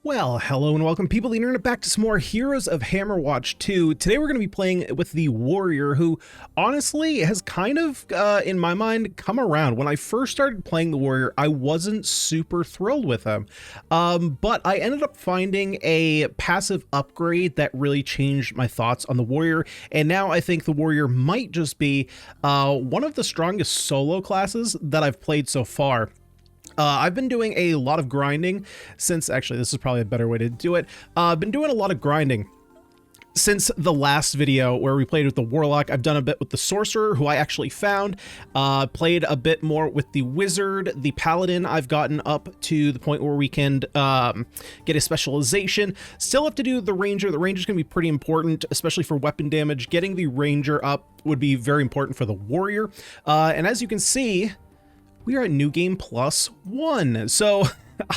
Well, hello and welcome people of the internet back to some more Heroes of Hammerwatch 2. Today we're going to be playing with the warrior who honestly has kind of, in my mind, come around. When I first started playing the warrior, I wasn't super thrilled with him. But I ended up finding a passive upgrade that really changed my thoughts on the warrior. And now I think the warrior might just be one of the strongest solo classes that I've played so far. I've been doing a lot of grinding since, actually, this is probably a better way to do it. I've been doing a lot of grinding since the last video where we played with the Warlock. I've done a bit with the Sorcerer, who I actually found, played a bit more with the Wizard, the Paladin. I've gotten up to the point where we can get a specialization. Still have to do the Ranger. The Ranger's going to be pretty important, especially for weapon damage. Getting the Ranger up would be very important for the Warrior. And as you can see, we are at New Game +1. So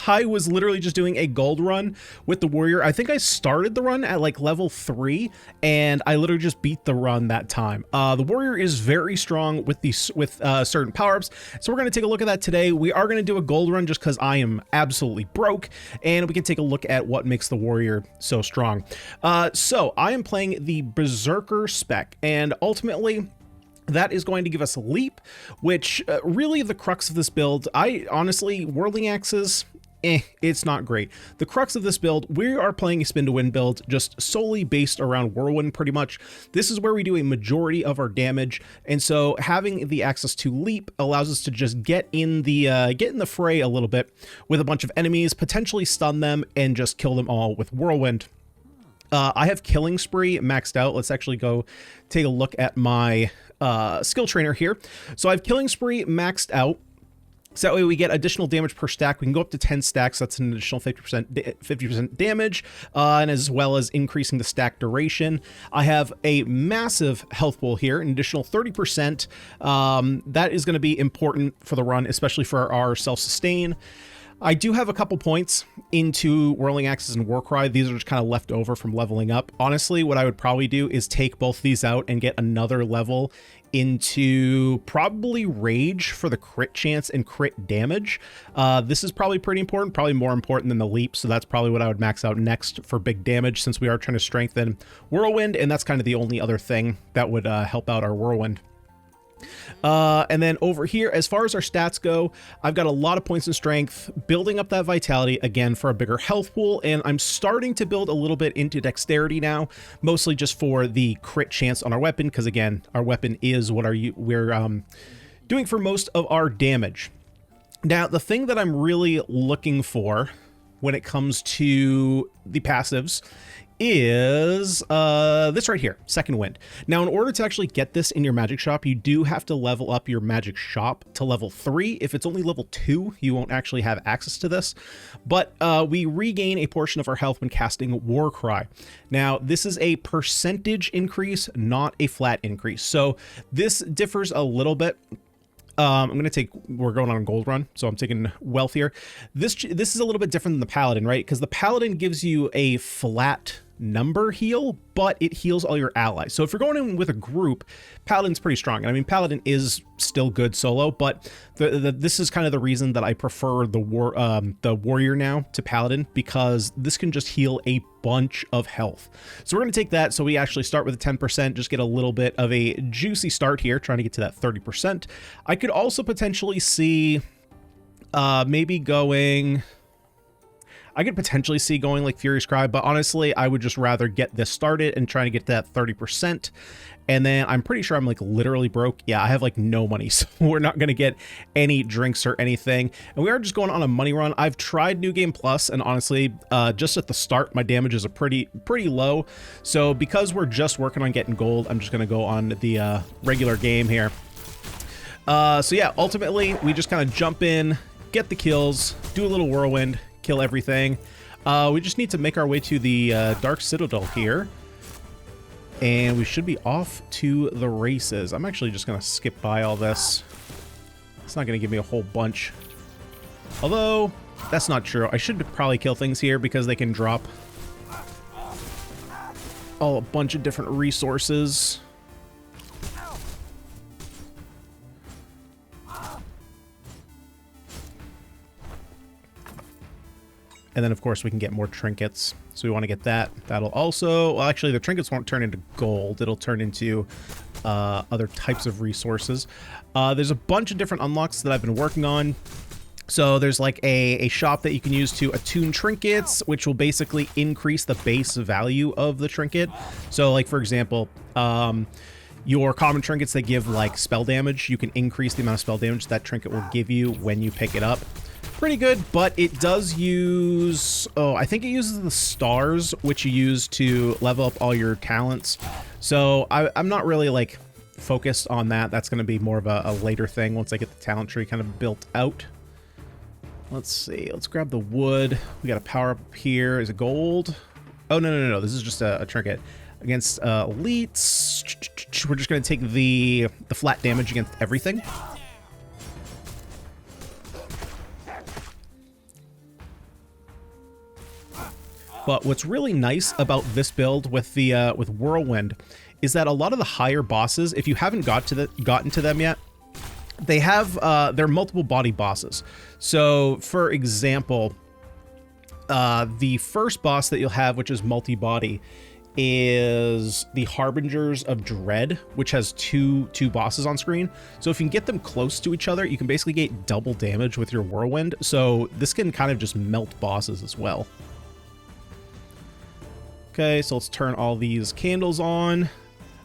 I was literally just doing a gold run with the warrior. I think I started the run at like level 3 and I literally just beat the run that time. The warrior is very strong with certain power-ups. So we're going to take a look at that today. We are going to do a gold run just because I am absolutely broke, and we can take a look at what makes the warrior so strong. So I am playing the Berserker spec, and ultimately that is going to give us a leap, which really the crux of this build. I honestly, whirling axes, it's not great. The crux of this build, we are playing a spin to win build just solely based around whirlwind pretty much. This is where we do a majority of our damage, and so having the access to leap allows us to just get in the fray a little bit with a bunch of enemies, potentially stun them, and just kill them all with whirlwind. I have Killing Spree maxed out. Let's actually go take a look at my skill trainer here. So I have Killing Spree maxed out, so that way we get additional damage per stack. We can go up to 10 stacks. That's an additional 50% damage, and as well as increasing the stack duration. I have a massive health pool here, an additional 30%. That is going to be important for the run, especially for our self-sustain. I do have a couple points into Whirling Axes and Warcry. These are just kind of left over from leveling up. Honestly, what I would probably do is take both these out and get another level into probably Rage for the crit chance and crit damage. This is probably pretty important, probably more important than the Leap, so that's probably what I would max out next for big damage, since we are trying to strengthen Whirlwind, and that's kind of the only other thing that would help out our Whirlwind. And then over here, as far as our stats go, I've got a lot of points in strength, building up that vitality again for a bigger health pool, and I'm starting to build a little bit into dexterity now, mostly just for the crit chance on our weapon, because again, our weapon is what we're doing for most of our damage. Now, the thing that I'm really looking for when it comes to the passives is this right here, Second Wind. Now, in order to actually get this in your magic shop, you do have to level up your magic shop to level 3. If it's only level 2, you won't actually have access to this, but we regain a portion of our health when casting Warcry. Now, this is a percentage increase, not a flat increase, so this differs a little bit. We're going on a gold run, so I'm taking wealth here. This is a little bit different than the Paladin, right? Because the Paladin gives you a flat number heal, but it heals all your allies. So if you're going in with a group, Paladin's pretty strong. And I mean, Paladin is still good solo, but this is kind of the reason that I prefer the warrior now to Paladin, because this can just heal a bunch of health. So we're going to take that. So we actually start with a 10%, just get a little bit of a juicy start here, trying to get to that 30%. I could also potentially see maybe going... I could potentially see going like Furious Cry, but honestly, I would just rather get this started and trying to get to that 30%. And then I'm pretty sure I'm like literally broke. Yeah, I have like no money, so we're not going to get any drinks or anything. And we are just going on a money run. I've tried New Game Plus, and honestly, just at the start, my damages are pretty low. So because we're just working on getting gold, I'm just going to go on the regular game here. So yeah, ultimately, we just kind of jump in, get the kills, do a little whirlwind, kill everything. We just need to make our way to the Dark Citadel here, and we should be off to the races. I'm actually just gonna skip by all this. It's not gonna give me a whole bunch, although that's not true. I should probably kill things here because they can drop a bunch of different resources. And then, of course, we can get more trinkets. So we want to get that. That'll also... Well, actually, the trinkets won't turn into gold. It'll turn into other types of resources. There's a bunch of different unlocks that I've been working on. So there's like a shop that you can use to attune trinkets, which will basically increase the base value of the trinket. So, like, for example... your common trinkets that give like spell damage, you can increase the amount of spell damage that trinket will give you when you pick it up. Pretty good, but it does use, I think it uses the stars, which you use to level up all your talents. So I'm not really like focused on that. That's going to be more of a later thing once I get the talent tree kind of built out. Let's see. Let's grab the wood. We got a power up here. Is it gold? Oh, no. This is just a trinket. Against elites, we're just going to take the flat damage against everything. But what's really nice about this build with the with Whirlwind is that a lot of the higher bosses, if you haven't gotten to them yet, they have they're multiple body bosses. So, for example, the first boss that you'll have, which is multi-body, is the Harbingers of Dread, which has two bosses on screen. So if you can get them close to each other, you can basically get double damage with your Whirlwind. So this can kind of just melt bosses as well. Okay, so let's turn all these candles on.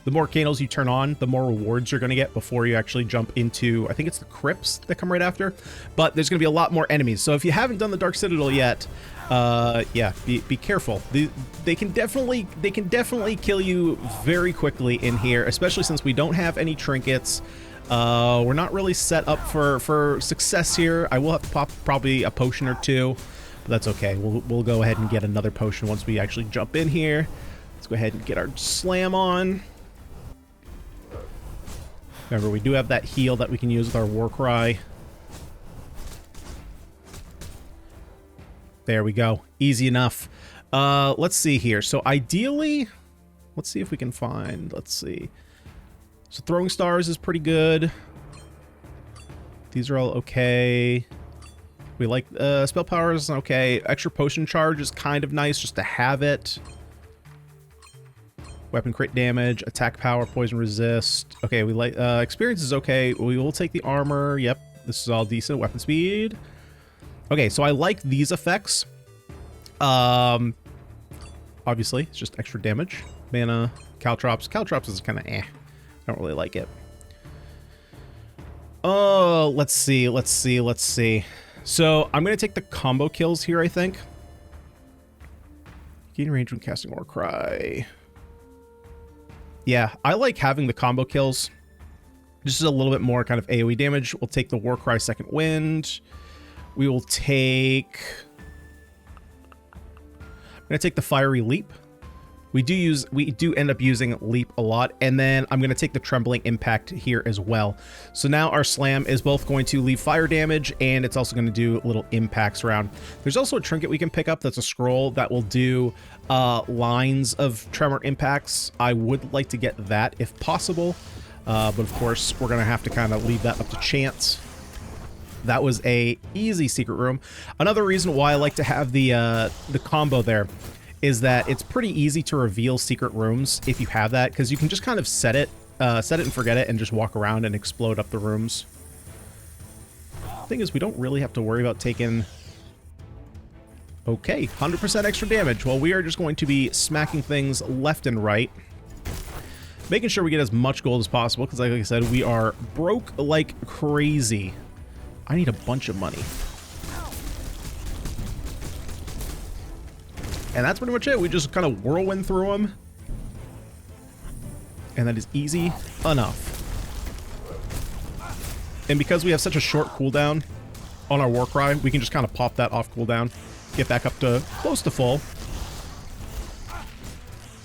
The more candles you turn on, the more rewards you're going to get before you actually jump into, I think it's the crypts that come right after. But there's going to be a lot more enemies. So if you haven't done the Dark Citadel yet, yeah, be careful. They can definitely kill you very quickly in here, especially since we don't have any trinkets. We're not really set up for success here. I will have to pop probably a potion or two, but that's okay. We'll go ahead and get another potion once we actually jump in here. Let's go ahead and get our slam on. Remember, we do have that heal that we can use with our war cry. There we go. Easy enough. Let's see here. So ideally, let's see if we can find, let's see. So throwing stars is pretty good. These are all okay. We like spell power is okay. Extra potion charge is kind of nice just to have it. Weapon crit damage, attack power, poison resist. Okay, we like experience is okay. We will take the armor. Yep, this is all decent. Weapon speed. Okay, so I like these effects. Obviously, it's just extra damage. Mana, caltrops. Caltrops is kind of eh. I don't really like it. Oh, let's see. So I'm gonna take the combo kills here, I think. Gain range when casting War Cry. Yeah, I like having the combo kills. Just a little bit more kind of AoE damage. We'll take the War Cry Second Wind. We will take... I'm going to take the Fiery Leap. We do end up using Leap a lot. And then I'm going to take the Trembling Impact here as well. So now our Slam is both going to leave fire damage, and it's also going to do little impacts around. There's also a trinket we can pick up that's a scroll that will do lines of tremor impacts. I would like to get that if possible. But of course, we're going to have to kind of leave that up to chance. That was a easy secret room. Another reason why I like to have the combo there is that it's pretty easy to reveal secret rooms if you have that, because you can just kind of set it and forget it and just walk around and explode up the rooms. The thing is, we don't really have to worry about taking... Okay, 100% extra damage. Well, we are just going to be smacking things left and right. Making sure we get as much gold as possible, because like I said, we are broke like crazy. I need a bunch of money. And that's pretty much it. We just kind of whirlwind through them. And that is easy enough. And because we have such a short cooldown on our war cry, we can just kind of pop that off cooldown, get back up to close to full,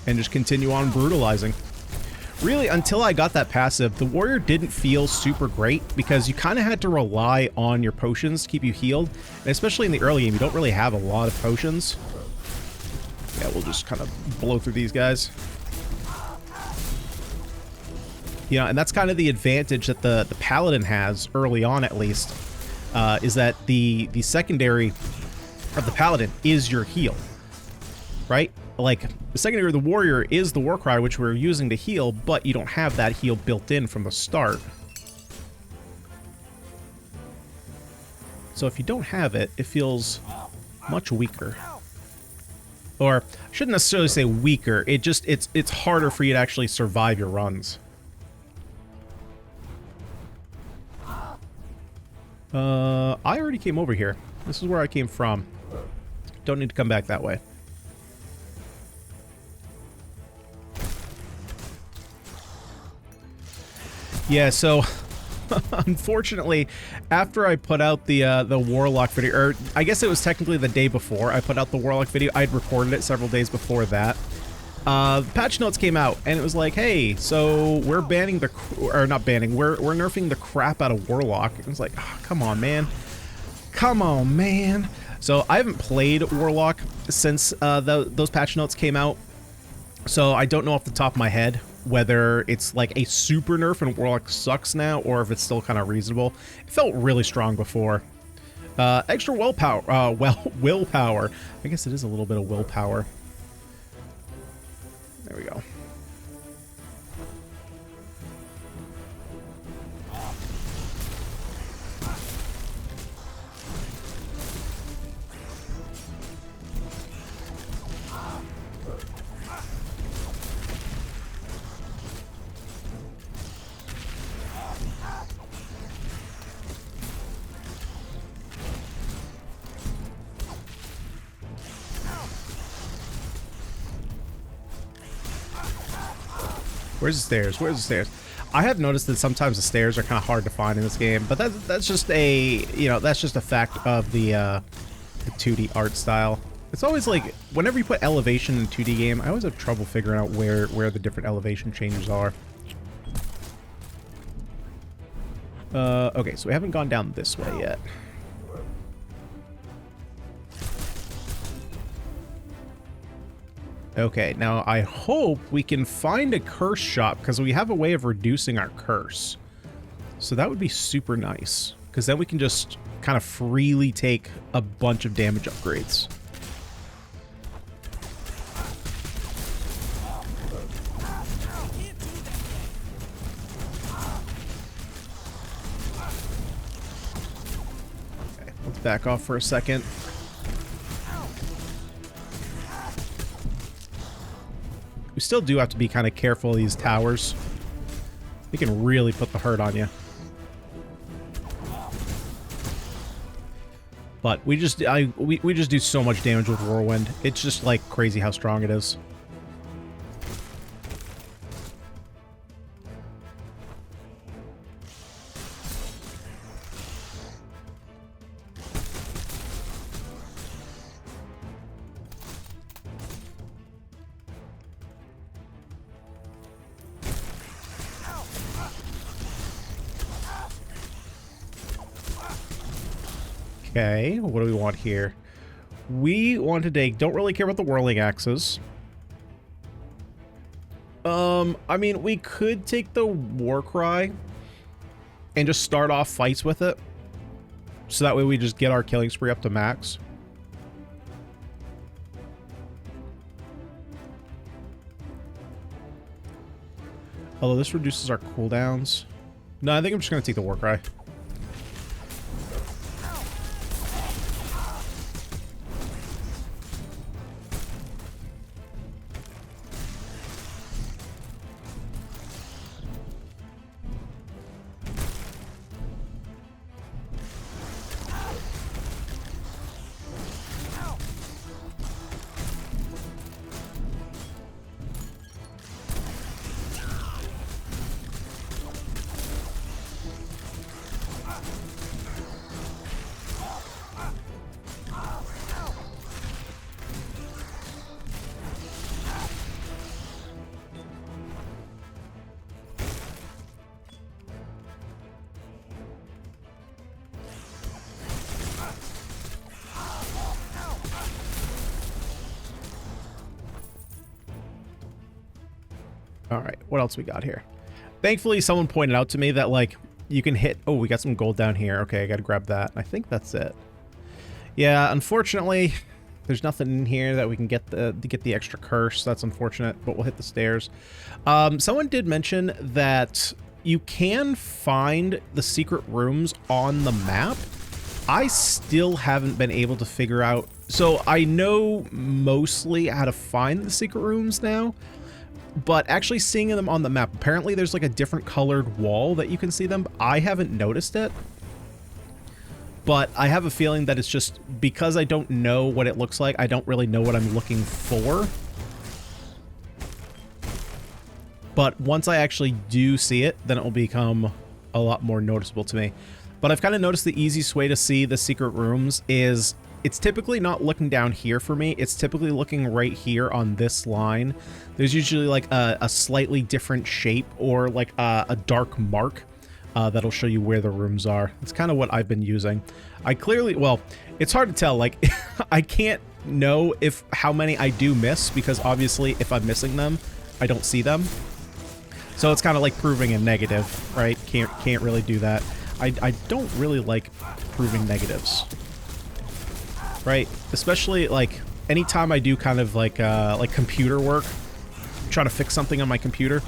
and just continue on brutalizing. Really, until I got that passive, the warrior didn't feel super great because you kind of had to rely on your potions to keep you healed. And especially in the early game, you don't really have a lot of potions. Yeah, we'll just kind of blow through these guys. You know, and that's kind of the advantage that the paladin has early on, at least, is that the secondary of the paladin is your heal, right? Like, the secondary of the warrior is the war cry, which we're using to heal, but you don't have that heal built in from the start. So if you don't have it, it feels much weaker. Or, I shouldn't necessarily say weaker, it's harder for you to actually survive your runs. I already came over here. This is where I came from. Don't need to come back that way. Yeah, so unfortunately, after I put out the Warlock video, or I guess it was technically the day before I put out the Warlock video, I'd recorded it several days before that. Patch notes came out, and it was like, hey, so we're banning the, or not banning, we're nerfing the crap out of Warlock. It was like, oh, come on, man. Come on, man. So I haven't played Warlock since those patch notes came out, so I don't know off the top of my head whether it's like a super nerf and Warlock sucks now, or if it's still kind of reasonable. It felt really strong before. Extra willpower, willpower. I guess it is a little bit of willpower. There we go. Where's the stairs? Where's the stairs? I have noticed that sometimes the stairs are kind of hard to find in this game, but that's just a, you know, that's just a fact of the 2D art style. It's always like, whenever you put elevation in a 2D game, I always have trouble figuring out where the different elevation changes are. Okay, so we haven't gone down this way yet. Okay, now I hope we can find a curse shop, because we have a way of reducing our curse. So that would be super nice, because then we can just kind of freely take a bunch of damage upgrades. Okay, let's back off for a second. We still do have to be kind of careful of these towers. They can really put the hurt on you. But we just do so much damage with Whirlwind. It's just like crazy how strong it is. Okay, what do we want here? We want to take, don't really care about the whirling axes. I mean, we could take the war cry and just start off fights with it. So that way we just get our killing spree up to max. Although this reduces our cooldowns. No, I think I'm just going to take the war cry. All right, what else we got here? Thankfully, someone pointed out to me that, like, you can hit... Oh, we got some gold down here. Okay, I gotta grab that. I think that's it. Yeah, unfortunately, there's nothing in here that we can get the extra curse. That's unfortunate, but we'll hit the stairs. Someone did mention that you can find the secret rooms on the map. I still haven't been able to figure out. So I know mostly how to find the secret rooms now, but actually seeing them on the map, apparently there's like a different colored wall that you can see them. I haven't noticed it, but I have a feeling that it's just because I don't know what it looks like. I don't really know what I'm looking for. But once I actually do see it, then it will become a lot more noticeable to me. But I've kind of noticed the easiest way to see the secret rooms is it's typically not looking down here for me. It's typically looking right here on this line. There's usually like a slightly different shape or like a dark mark that'll show you where the rooms are. It's kind of what I've been using. I clearly, well, it's hard to tell. Like, I can't know how many I do miss because obviously if I'm missing them, I don't see them. So it's kind of like proving a negative, right? Can't really do that. I don't really like proving negatives, right? Especially like anytime I do kind of like computer work, trying to fix something on my computer,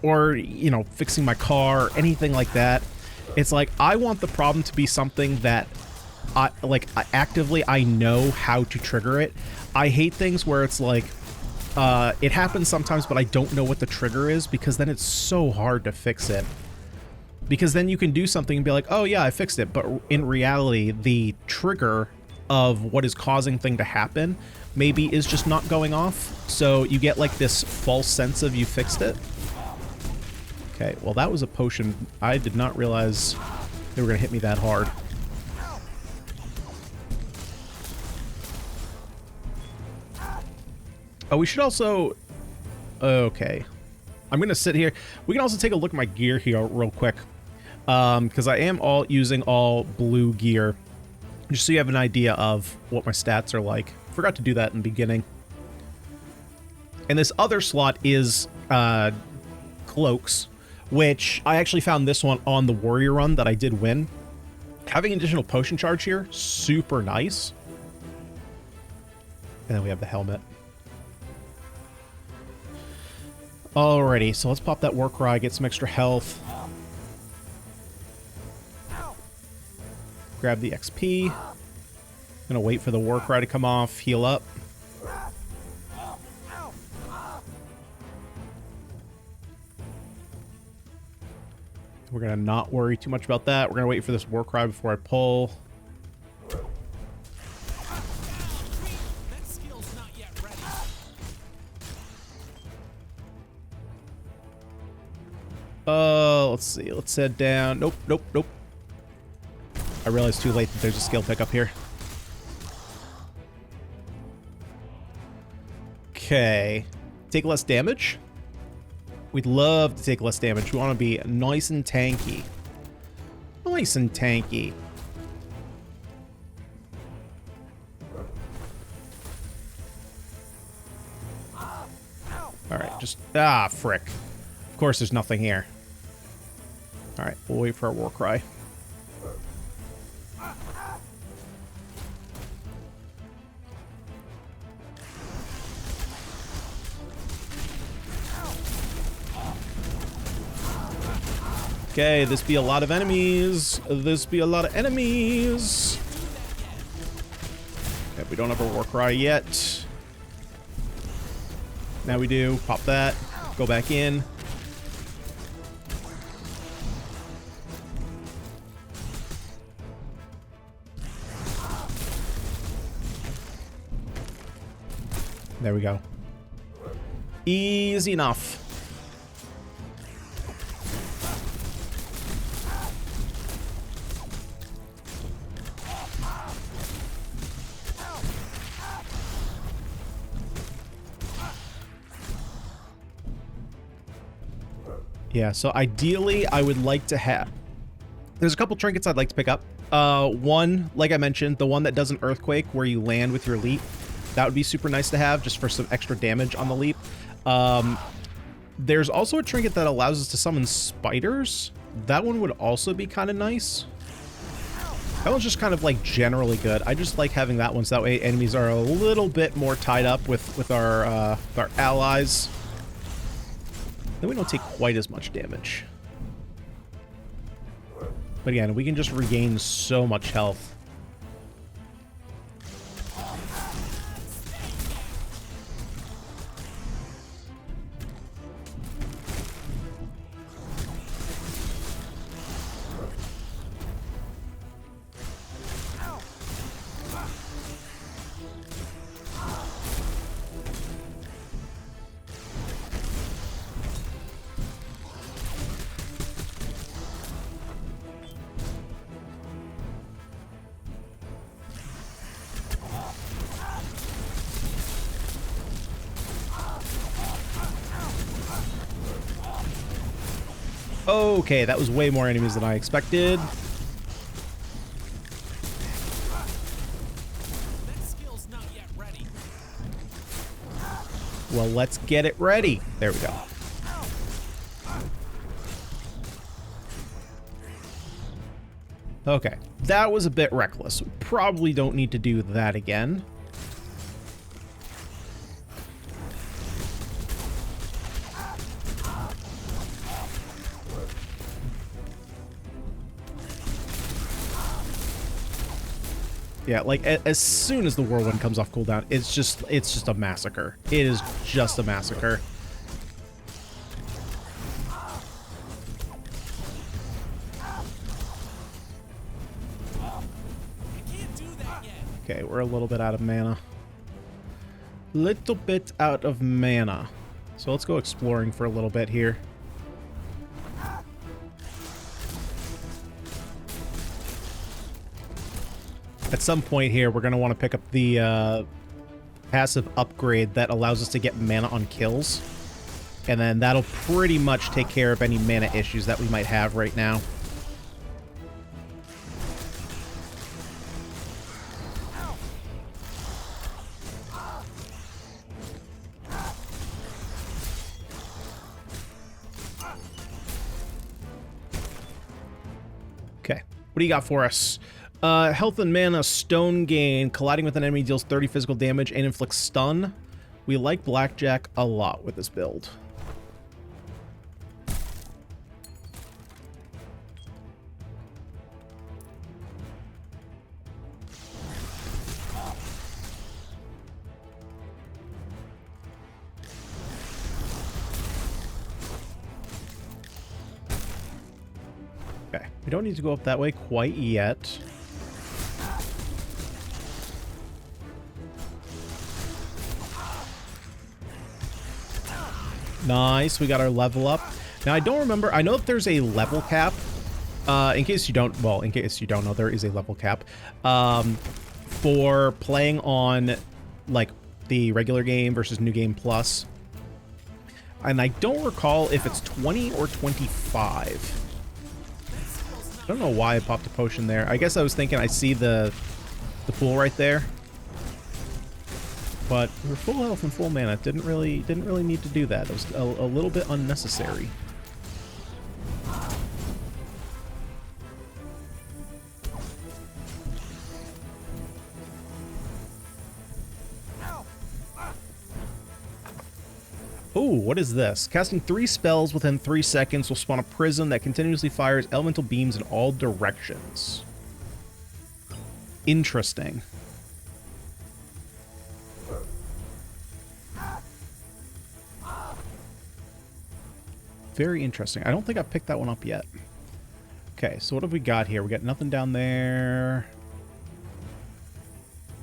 or you know, fixing my car, anything like that. It's like I want the problem to be something that actively I know how to trigger it. I hate things where it's like it happens sometimes, but I don't know what the trigger is because then it's so hard to fix it. Because then you can do something and be like, oh yeah, I fixed it. But in reality, the trigger of what is causing thing to happen maybe is just not going off. So you get like this false sense of you fixed it. Okay, well that was a potion. I did not realize they were going to hit me that hard. Oh, we should also... Okay. I'm going to sit here. We can also take a look at my gear here real quick. Because I am using all blue gear. Just so you have an idea of what my stats are like. Forgot to do that in the beginning. And this other slot is cloaks, which I actually found this one on the warrior run that I did win. Having additional potion charge here, super nice. And then we have the helmet. Alrighty, so let's pop that war cry, get some extra health. Grab the XP. Gonna wait for the war cry to come off, heal up. We're gonna not worry too much about that. We're gonna wait for this war cry before I pull. Let's see. Let's head down. Nope, nope, nope. I realized too late that there's a skill pickup here. Okay. Take less damage. We'd love to take less damage. We want to be nice and tanky. Nice and tanky. Alright, just... Ah, frick. Of course there's nothing here. Alright, we'll wait for our war cry. Okay, this be a lot of enemies. This be a lot of enemies. Okay, we don't have a war cry yet. Now we do. Pop that. Go back in. There we go. Easy enough. Yeah, so ideally I would like to have... There's a couple trinkets I'd like to pick up. One, like I mentioned, the one that does an earthquake where you land with your leap. That would be super nice to have just for some extra damage on the leap. There's also a trinket that allows us to summon spiders. That one would also be kind of nice. That one's just kind of like generally good. I just like having that one so that way enemies are a little bit more tied up with our allies. Then we don't take quite as much damage. But again, we can just regain so much health. Okay, that was way more enemies than I expected. Well, let's get it ready. There we go. Okay, that was a bit reckless. We probably don't need to do that again. Yeah, like as soon as the whirlwind comes off cooldown, it's just a massacre. It is just a massacre. Okay, we're a little bit out of mana. Little bit out of mana. So let's go exploring for a little bit here. At some point here, we're going to want to pick up the passive upgrade that allows us to get mana on kills. And then that'll pretty much take care of any mana issues that we might have right now. Okay, what do you got for us? Health and mana, stone gain. Colliding with an enemy deals 30 physical damage and inflicts stun. We like Blackjack a lot with this build. Okay, we don't need to go up that way quite yet. Nice, we got our level up. Now, I don't remember. I know that there's a level cap. In case you don't know, there is a level cap. For playing on, like, the regular game versus New Game Plus. And I don't recall if it's 20 or 25. I don't know why I popped a potion there. I guess I was thinking I see the pool right there. But we're full health and full mana. Didn't really need to do that. It was a little bit unnecessary. Ooh, what is this? Casting 3 spells within 3 seconds will spawn a prism that continuously fires elemental beams in all directions. Interesting. Very interesting. I don't think I've picked that one up yet. Okay, so what have we got here? We got nothing down there.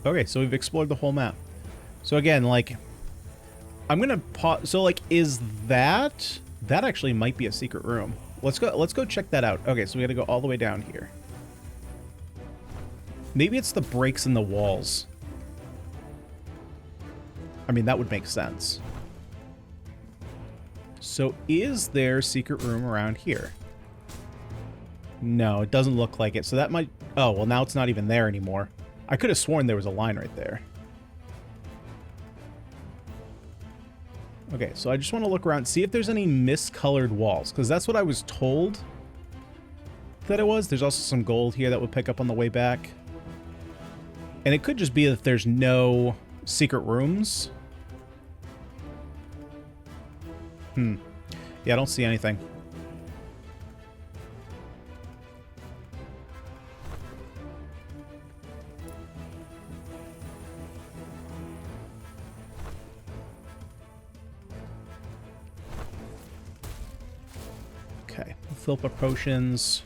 Okay, so we've explored the whole map. So again, like, I'm gonna pause. So like, is that actually might be a secret room? Let's go check that out. Okay, so we got to go all the way down here. Maybe it's the breaks in the walls. I mean, that would make sense. So is there a secret room around here? No, it doesn't look like it. So that might... Oh, well, now it's not even there anymore. I could have sworn there was a line right there. Okay, so I just want to look around, see if there's any miscolored walls, because that's what I was told that it was. There's also some gold here that would pick up on the way back. And it could just be that there's no secret rooms. Yeah, I don't see anything. Okay, fill up our potions.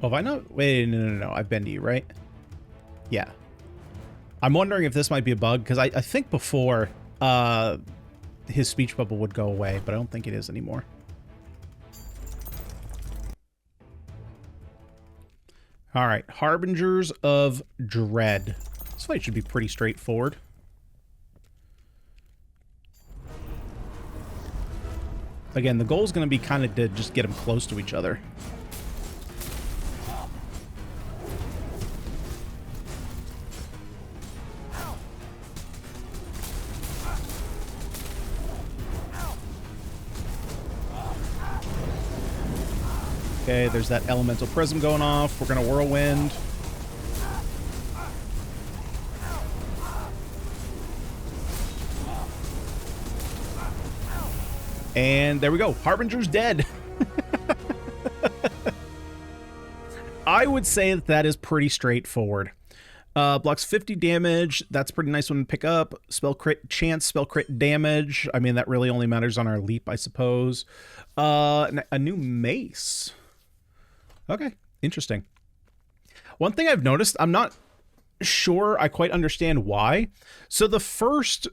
Oh, have I not? Wait, no. I've been to you, right? Yeah. I'm wondering if this might be a bug, because I think before his speech bubble would go away, but I don't think it is anymore. All right, Harbingers of Dread. This fight should be pretty straightforward. Again, the goal is going to be kind of to just get them close to each other. Okay, there's that elemental prism going off. We're going to whirlwind. And there we go. Harbinger's dead. I would say that that is pretty straightforward. Blocks 50 damage. That's a pretty nice one to pick up. Spell crit chance, spell crit damage. I mean, that really only matters on our leap, I suppose. A new mace. Okay, interesting. One thing I've noticed, I'm not sure I quite understand why. So the first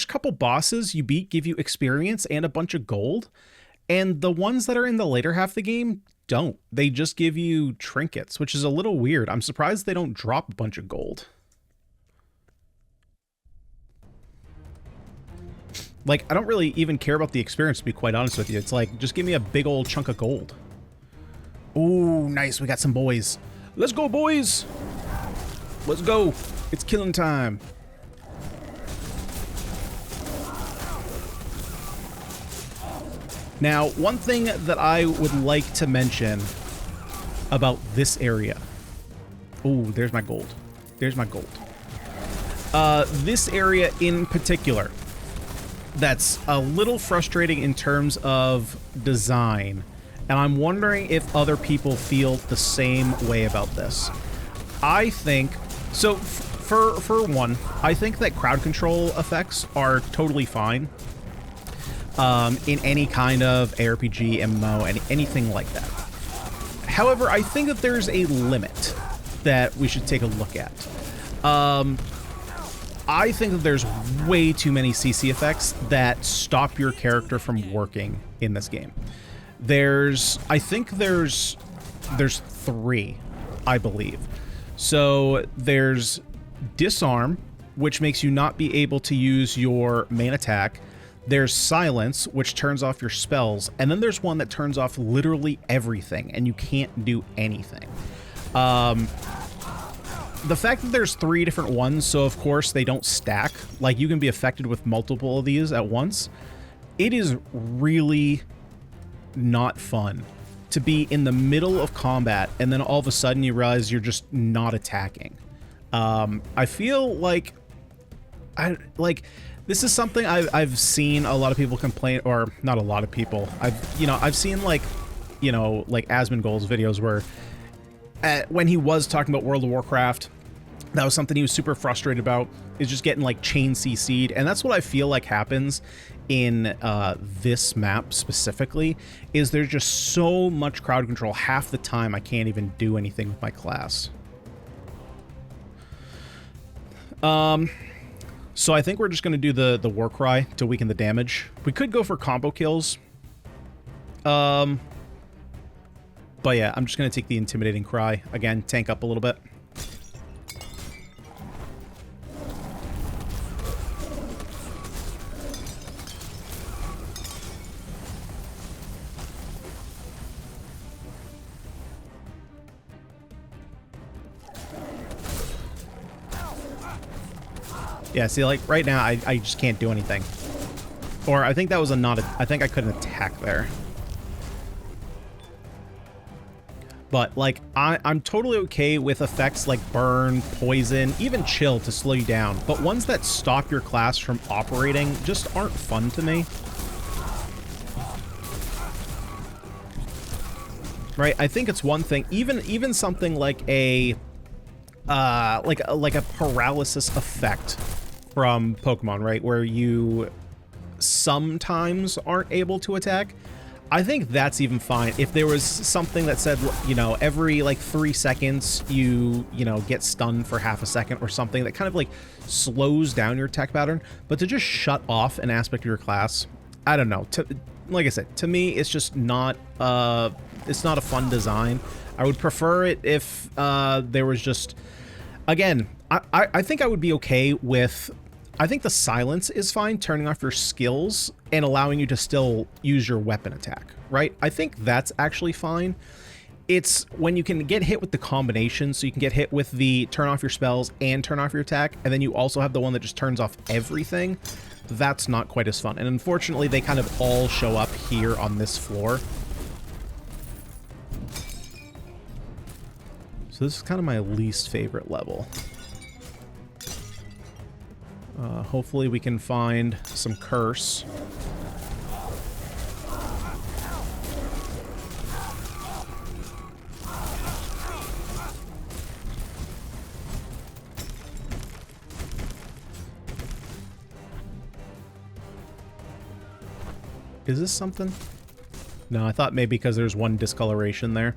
couple bosses you beat give you experience and a bunch of gold, and the ones that are in the later half of the game don't. They just give you trinkets, which is a little weird. I'm surprised they don't drop a bunch of gold. Like, I don't really even care about the experience, to be quite honest with you. It's like, just give me a big old chunk of gold. Ooh, nice. We got some boys. Let's go, boys. Let's go. It's killing time. Now, one thing that I would like to mention about this area. Ooh, there's my gold. There's my gold. This area in particular, that's a little frustrating in terms of design. And I'm wondering if other people feel the same way about this. I think, so for one, I think that crowd control effects are totally fine in any kind of ARPG, MMO, anything like that. However, I think that there's a limit that we should take a look at. I think that there's way too many CC effects that stop your character from working in this game. I think there's three, I believe. So there's disarm, which makes you not be able to use your main attack. There's silence, which turns off your spells. And then there's one that turns off literally everything, and you can't do anything. The fact that there's three different ones, so of course they don't stack, like you can be affected with multiple of these at once, it is really not fun to be in the middle of combat and then all of a sudden you realize you're just not attacking. I feel like this is something I've seen a lot of people complain, or not a lot of people. I've seen like Asmongold's videos where when he was talking about World of Warcraft, that was something he was super frustrated about, is just getting like chain CC'd, and that's what I feel like happens in this map specifically, is there's just so much crowd control. Half the time I can't even do anything with my class. So I think we're just going to do the war cry to weaken the damage. We could go for combo kills. But yeah, I'm just going to take the intimidating cry. Again, tank up a little bit. Yeah, see, like, right now, I just can't do anything. Or I think that was a not... I think I couldn't attack there. But, like, I'm totally okay with effects like burn, poison, even chill to slow you down. But ones that stop your class from operating just aren't fun to me. Right? I think it's one thing. Even something like a paralysis effect from Pokemon, right? Where you sometimes aren't able to attack. I think that's even fine. If there was something that said, you know, every like 3 seconds you know, get stunned for half a second or something that kind of like slows down your attack pattern, but to just shut off an aspect of your class, I don't know. Like I said, to me, it's just not, it's not a fun design. I would prefer it if there was just, again, I think I would be okay with, I think the silence is fine, turning off your skills and allowing you to still use your weapon attack, right? I think that's actually fine. It's when you can get hit with the combination, so you can get hit with the turn off your spells and turn off your attack, and then you also have the one that just turns off everything. That's not quite as fun. And unfortunately, they kind of all show up here on this floor. So this is kind of my least favorite level. Hopefully we can find some curse. Is this something? No, I thought maybe because there's one discoloration there.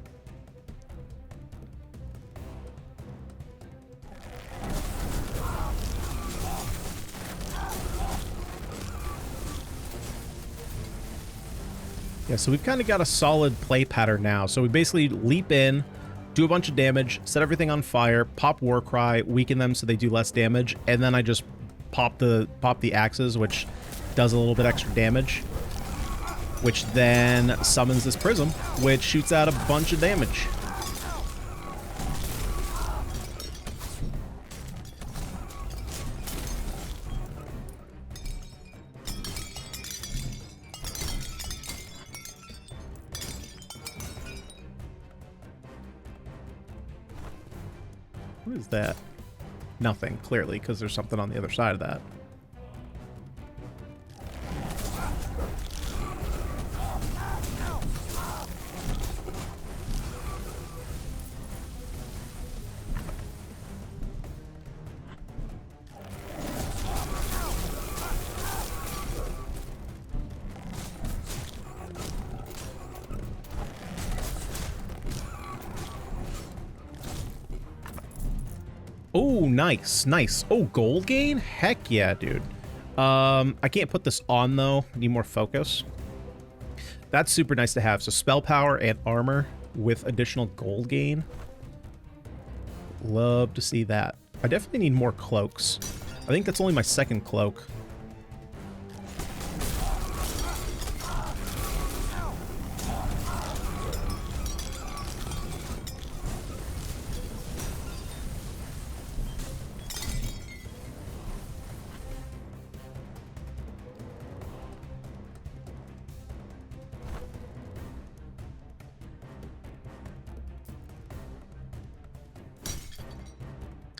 Yeah, so we've kind of got a solid play pattern now. So we basically leap in, do a bunch of damage, set everything on fire, pop Warcry, weaken them so they do less damage, and then I just pop the axes, which does a little bit extra damage, which then summons this prism, which shoots out a bunch of damage. What is that? Nothing, clearly, because there's something on the other side of that. Oh, nice, nice. Oh, gold gain? Heck yeah, dude. I can't put this on, though. Need more focus. That's super nice to have. So spell power and armor with additional gold gain. Love to see that. I definitely need more cloaks. I think that's only my second cloak.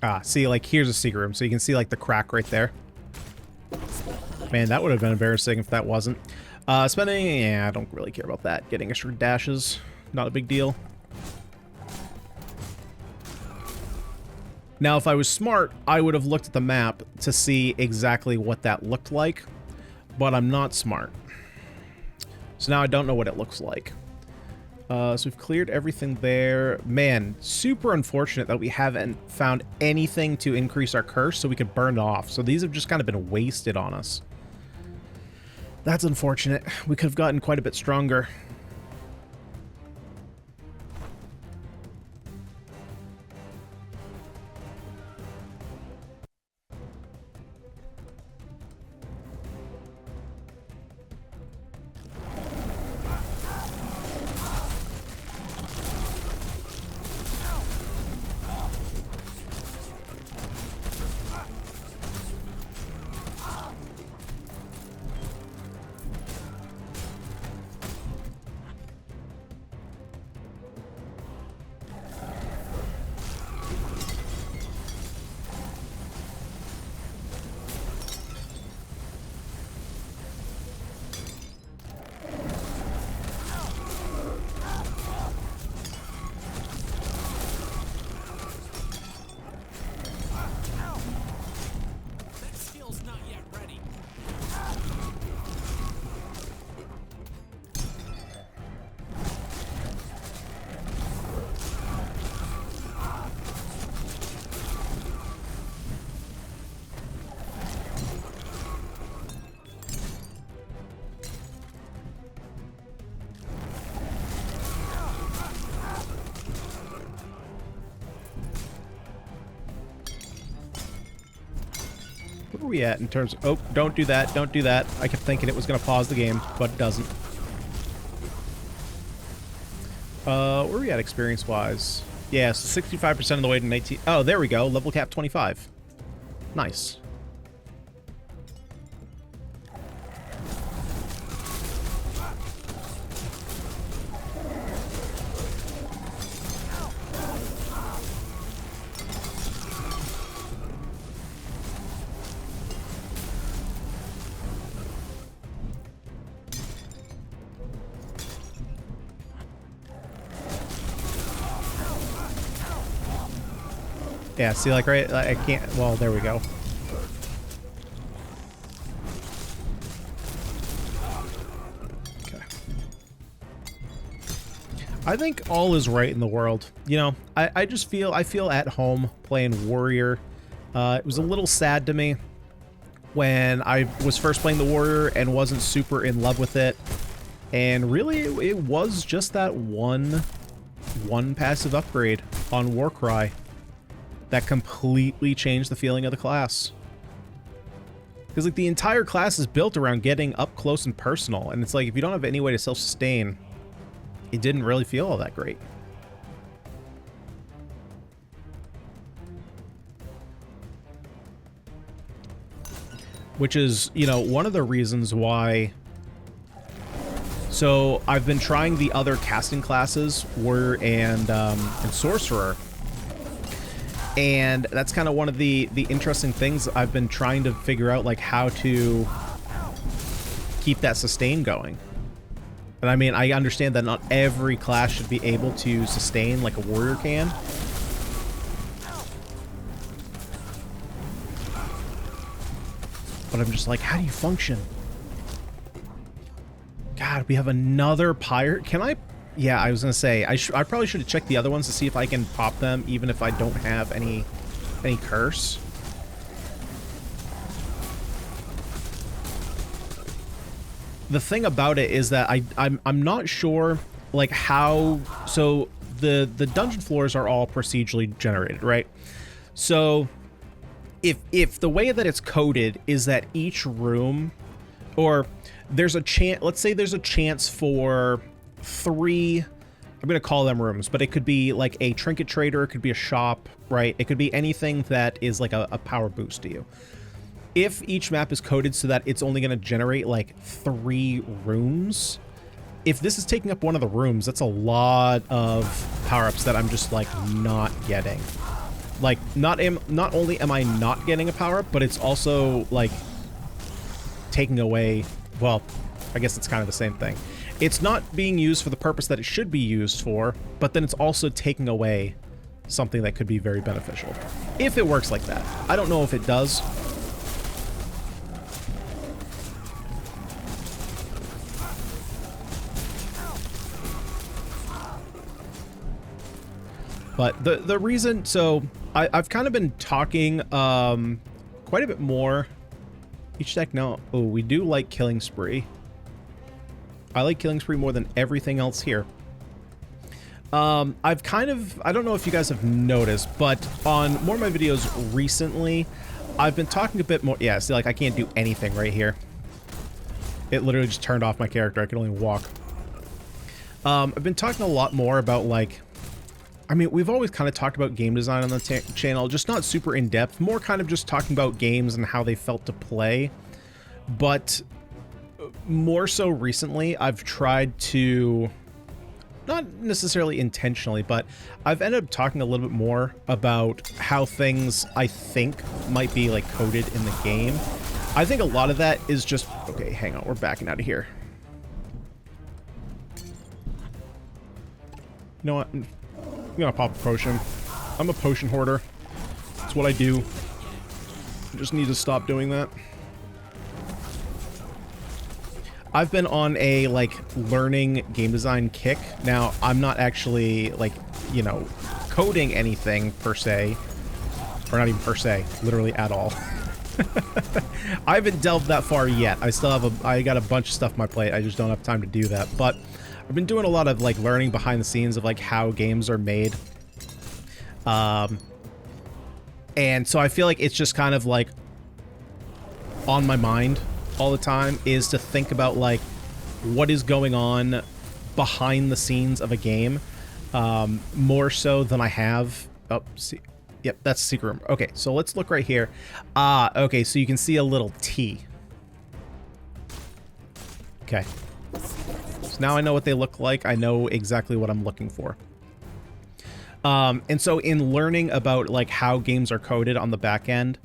Ah, see, like, here's a secret room, so you can see, like, the crack right there. Man, that would have been embarrassing if that wasn't. Spending, yeah, I don't really care about that. Getting extra dashes, not a big deal. Now, if I was smart, I would have looked at the map to see exactly what that looked like, but I'm not smart. So now I don't know what it looks like. So we've cleared everything there. Man, super unfortunate that we haven't found anything to increase our curse so we could burn it off. So these have just kind of been wasted on us. That's unfortunate. We could have gotten quite a bit stronger. Where are we at in terms of... Oh, don't do that. Don't do that. I kept thinking it was going to pause the game, but it doesn't. Where are we at experience-wise? Yeah, so 65% of the way to 19... Oh, there we go. Level cap 25. Nice. Yeah, see, like, right, I can't, well, there we go. Okay. I think all is right in the world. You know, I just feel, I feel at home playing Warrior. It was a little sad to me when I was first playing the Warrior and wasn't super in love with it. And really, it was just that one passive upgrade on Warcry that completely changed the feeling of the class. Because, like, the entire class is built around getting up close and personal, and it's like, if you don't have any way to self-sustain, it didn't really feel all that great. Which is, you know, one of the reasons why... So, I've been trying the other casting classes, Warrior and Sorcerer. And that's kind of one of the interesting things I've been trying to figure out, like, how to keep that sustain going. And I mean, I understand that not every class should be able to sustain like a Warrior can. But I'm just like, how do you function? God, we have another pirate. Can I... Yeah, I was gonna say, I probably should have checked the other ones to see if I can pop them, even if I don't have any curse. The thing about it is that I'm not sure, like, how... So, the dungeon floors are all procedurally generated, right? So, if the way that it's coded is that each room, or there's a chance... Let's say there's a chance for... 3, I'm gonna call them rooms, but it could be like a trinket trader, it could be a shop, right? It could be anything that is like a power boost to you. If each map is coded so that it's only gonna generate like 3 rooms, if this is taking up one of the rooms, that's a lot of power-ups that I'm just like not getting. Like, not only am I not getting a power-up, but it's also like taking away, well, I guess it's kind of the same thing. It's not being used for the purpose that it should be used for, but then it's also taking away something that could be very beneficial. If it works like that. I don't know if it does. But the reason, so I've kind of been talking quite a bit more. Each deck now, oh, we do like Killing Spree. I like Killing Spree more than everything else here. I've kind of, I don't know if you guys have noticed, but on more of my videos recently, I've been talking a bit more, yeah, see, like, I can't do anything right here. It literally just turned off my character, I can only walk. I've been talking a lot more about, like, I mean, we've always kind of talked about game design on the channel, just not super in-depth, more kind of just talking about games and how they felt to play. But more so recently, I've tried to, not necessarily intentionally, but I've ended up talking a little bit more about how things I think might be like coded in the game. I think a lot of that is just, okay, hang on, we're backing out of here. You know what? I'm gonna pop a potion. I'm a potion hoarder. That's what I do. I just need to stop doing that. I've been on a, like, learning game design kick. Now, I'm not actually, like, you know, coding anything per se. Or not even per se, literally at all. I haven't delved that far yet. I still have I got a bunch of stuff on my plate. I just don't have time to do that. But I've been doing a lot of, like, learning behind the scenes of, like, how games are made. And so I feel like it's just kind of like, on my mind all the time is to think about like what is going on behind the scenes of a game, more so than I have. Oh, see, yep, that's the secret room. Okay, so let's look right here. Okay, so you can see a little T. Okay, so now I know what they look like. I know exactly what I'm looking for. And so in learning about like how games are coded on the back end,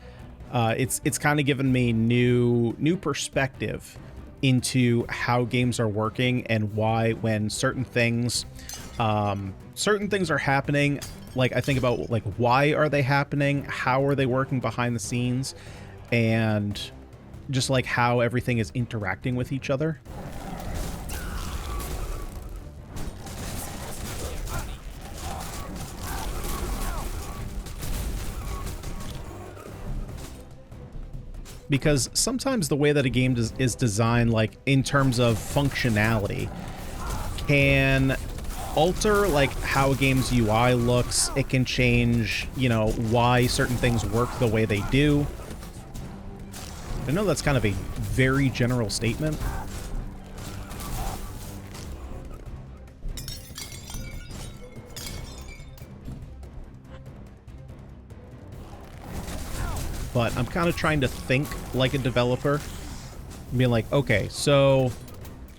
it's kind of given me new perspective into how games are working and why when certain things are happening, like I think about like why are they happening, how are they working behind the scenes, and just like how everything is interacting with each other. Because sometimes the way that a game is designed, like in terms of functionality, can alter like how a game's UI looks. It can change, you know, why certain things work the way they do. I know that's kind of a very general statement. But I'm kind of trying to think like a developer. Being like, okay, so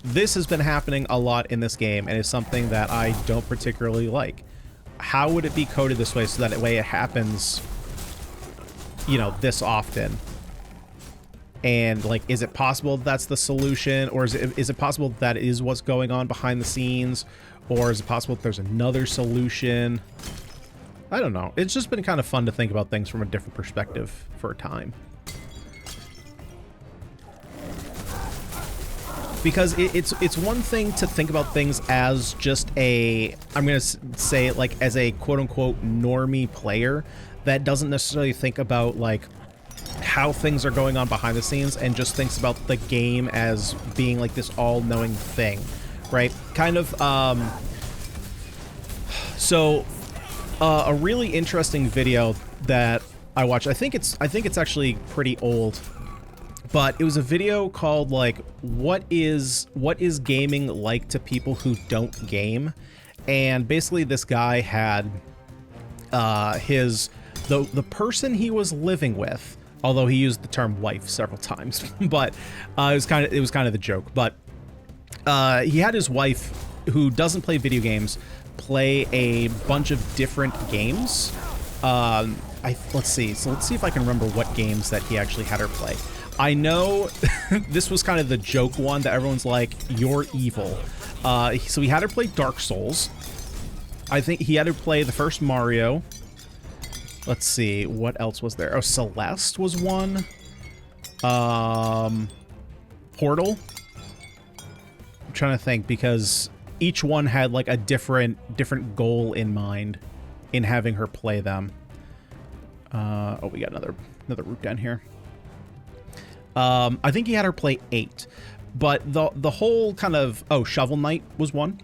this has been happening a lot in this game and is something that I don't particularly like. How would it be coded this way so that way it happens, you know, this often? And like, is it possible that's the solution, or is it possible that is what's going on behind the scenes, or is it possible that there's another solution? I don't know. It's just been kind of fun to think about things from a different perspective for a time. Because it's one thing to think about things as just a, I'm going to say it like as a quote-unquote normie player that doesn't necessarily think about like how things are going on behind the scenes and just thinks about the game as being like this all-knowing thing, right? Kind of, a really interesting video that I watched, I think it's actually pretty old, but it was a video called like what is gaming like to people who don't game. And basically this guy had the person he was living with, although he used the term wife several times, but it was kind of the joke. But he had his wife, who doesn't play video games, play a bunch of different games. Let's see if I can remember what games that he actually had her play. I know this was kind of the joke one that everyone's like, you're evil. So he had her play Dark Souls. I think he had her play the first Mario. Let's see, what else was there? Oh, Celeste was one. Portal. I'm trying to think, because each one had like a different goal in mind in having her play them. Oh, we got another route down here. I think he had her play 8, but the whole kind of, oh, Shovel Knight was one.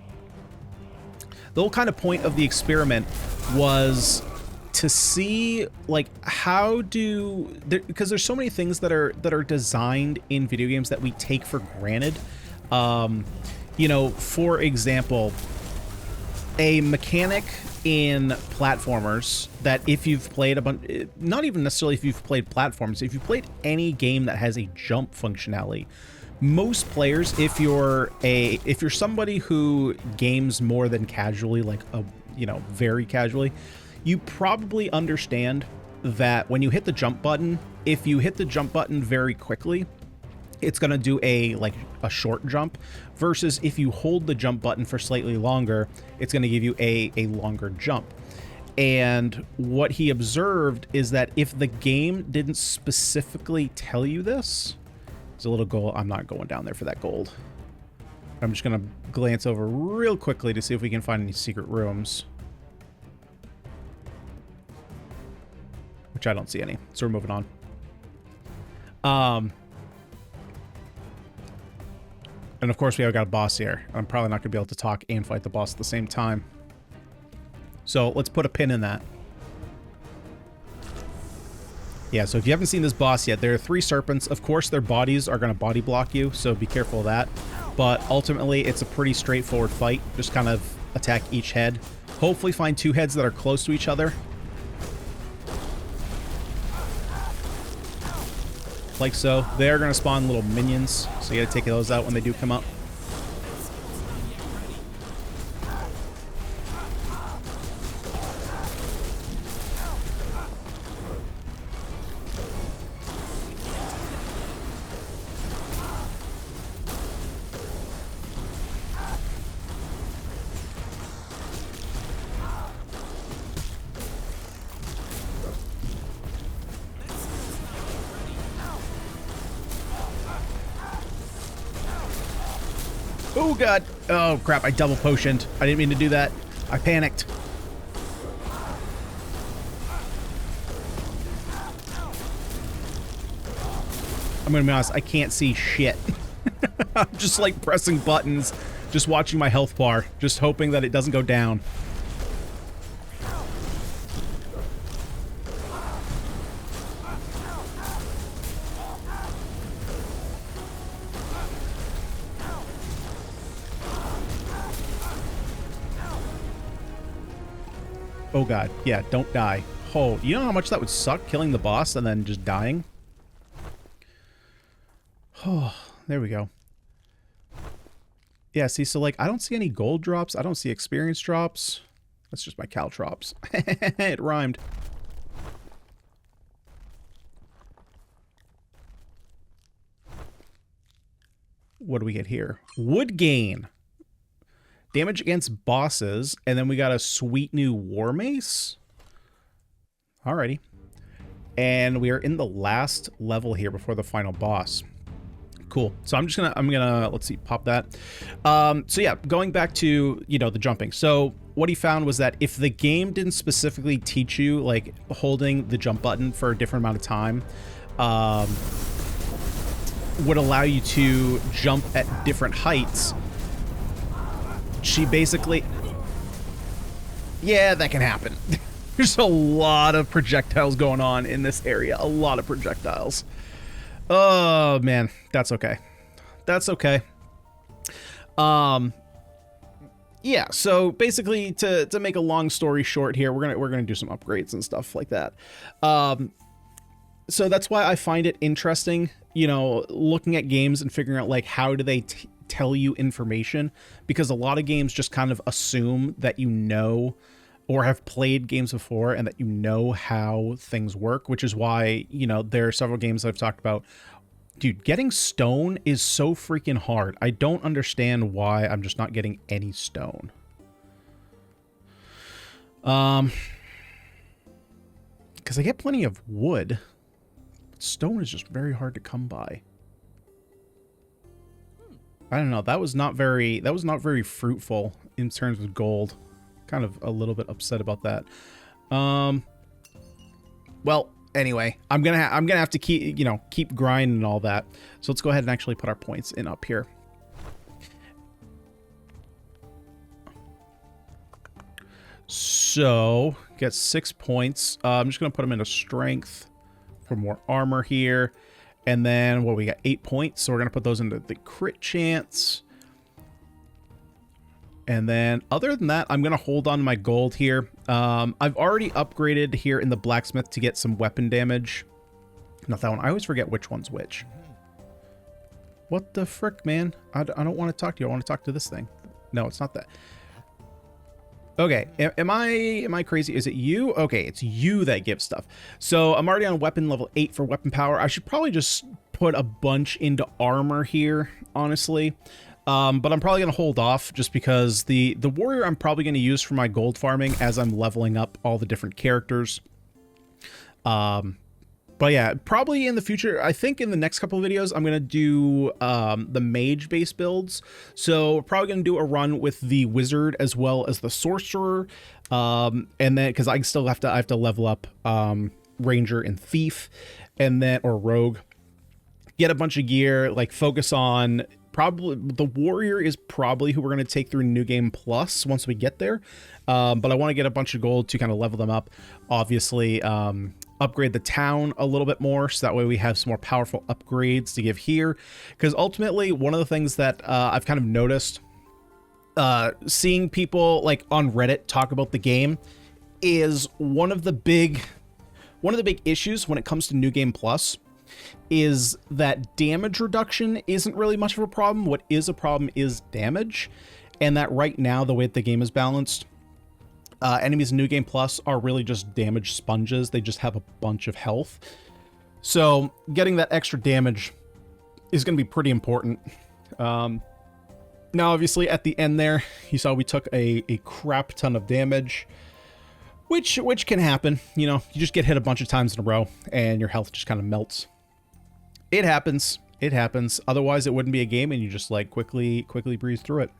The whole kind of point of the experiment was to see like how because there's so many things that are designed in video games that we take for granted. You know, for example, a mechanic in platformers that if you've played a bunch, not even necessarily if you've played platforms, if you've played any game that has a jump functionality, most players, if you're somebody who games more than casually, like very casually, you probably understand that when you hit the jump button, if you hit the jump button very quickly, it's going to do a short jump, versus if you hold the jump button for slightly longer, it's going to give you a longer jump. And what he observed is that if the game didn't specifically tell you this, there's a little gold. I'm not going down there for that gold. I'm just going to glance over real quickly to see if we can find any secret rooms, which I don't see any. So we're moving on. And of course we have got a boss here. I'm probably not going to be able to talk and fight the boss at the same time. So let's put a pin in that. Yeah, so if you haven't seen this boss yet, there are 3 serpents. Of course, their bodies are going to body block you, so be careful of that. But ultimately, it's a pretty straightforward fight. Just kind of attack each head. Hopefully find 2 heads that are close to each other. Like so. They're going to spawn little minions, so you got to take those out when they do come up. Oh god. Oh crap, I double potioned. I didn't mean to do that. I panicked. I'm gonna be honest, I can't see shit. I'm just like pressing buttons, just watching my health bar, just hoping that it doesn't go down. Oh god, yeah, don't die. Oh, you know how much that would suck, killing the boss and then just dying? Oh, there we go. Yeah, see, so like, I don't see any gold drops. I don't see experience drops. That's just my caltrops. It rhymed. What do we get here? Wood gain. Damage against bosses, and then we got a sweet new war mace. Alrighty. And we are in the last level here before the final boss. Cool. So I'm gonna, let's see, pop that. So yeah, going back to, you know, the jumping. So what he found was that if the game didn't specifically teach you, like, holding the jump button for a different amount of time, would allow you to jump at different heights, she basically... Yeah, that can happen. There's a lot of projectiles going on in this area. A lot of projectiles. Oh, man. That's okay. That's okay. Yeah, so basically, to make a long story short here, we're gonna do some upgrades and stuff like that. So that's why I find it interesting, you know, looking at games and figuring out, like, how do they tell you information, because a lot of games just kind of assume that you know or have played games before and that you know how things work, which is why, you know, there are several games I've talked about. Dude, getting stone is so freaking hard. I don't understand why I'm just not getting any stone. Because I get plenty of wood. Stone is just very hard to come by. I don't know. That was not very fruitful in terms of gold. Kind of a little bit upset about that. Well, anyway, I'm gonna have to keep grinding and all that. So let's go ahead and actually put our points in up here. So get 6 points. I'm just gonna put them into strength for more armor here. And then, well, we got 8 points, so we're going to put those into the crit chance. And then, other than that, I'm going to hold on my gold here. I've already upgraded here in the blacksmith to get some weapon damage. Not that one. I always forget which one's which. What the frick, man? I don't want to talk to you. I want to talk to this thing. No, it's not that. Okay, am I crazy? Is it you? Okay, it's you that gives stuff. So I'm already on weapon level 8 for weapon power. I should probably just put a bunch into armor here, honestly. But I'm probably going to hold off just because the warrior I'm probably going to use for my gold farming as I'm leveling up all the different characters. But yeah, probably in the future, I think in the next couple of videos, I'm going to do the mage base builds. So we're probably going to do a run with the wizard as well as the sorcerer. And then, because I have to level up ranger and thief, and then, or rogue. Get a bunch of gear, like focus on, probably, the warrior is probably who we're going to take through New Game Plus once we get there. But I want to get a bunch of gold to kind of level them up. Obviously, upgrade the town a little bit more, so that way we have some more powerful upgrades to give here. Because ultimately, one of the things that I've kind of noticed seeing people like on Reddit talk about the game is one of the big issues when it comes to New Game Plus is that damage reduction isn't really much of a problem. What is a problem is damage, and that right now, the way that the game is balanced, enemies in New Game Plus are really just damage sponges. They just have a bunch of health. So getting that extra damage is going to be pretty important. Now, obviously, at the end there, you saw we took a crap ton of damage, which can happen. You know, you just get hit a bunch of times in a row, and your health just kind of melts. It happens. It happens. Otherwise, it wouldn't be a game, and you just, like, quickly breeze through it.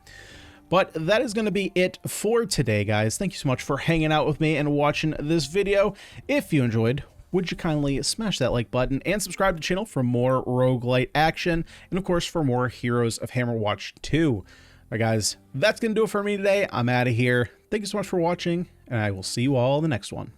But that is going to be it for today, guys. Thank you so much for hanging out with me and watching this video. If you enjoyed, would you kindly smash that like button and subscribe to the channel for more roguelite action, and of course for more Heroes of Hammerwatch 2. All right, guys, that's going to do it for me today. I'm out of here. Thank you so much for watching, and I will see you all in the next one.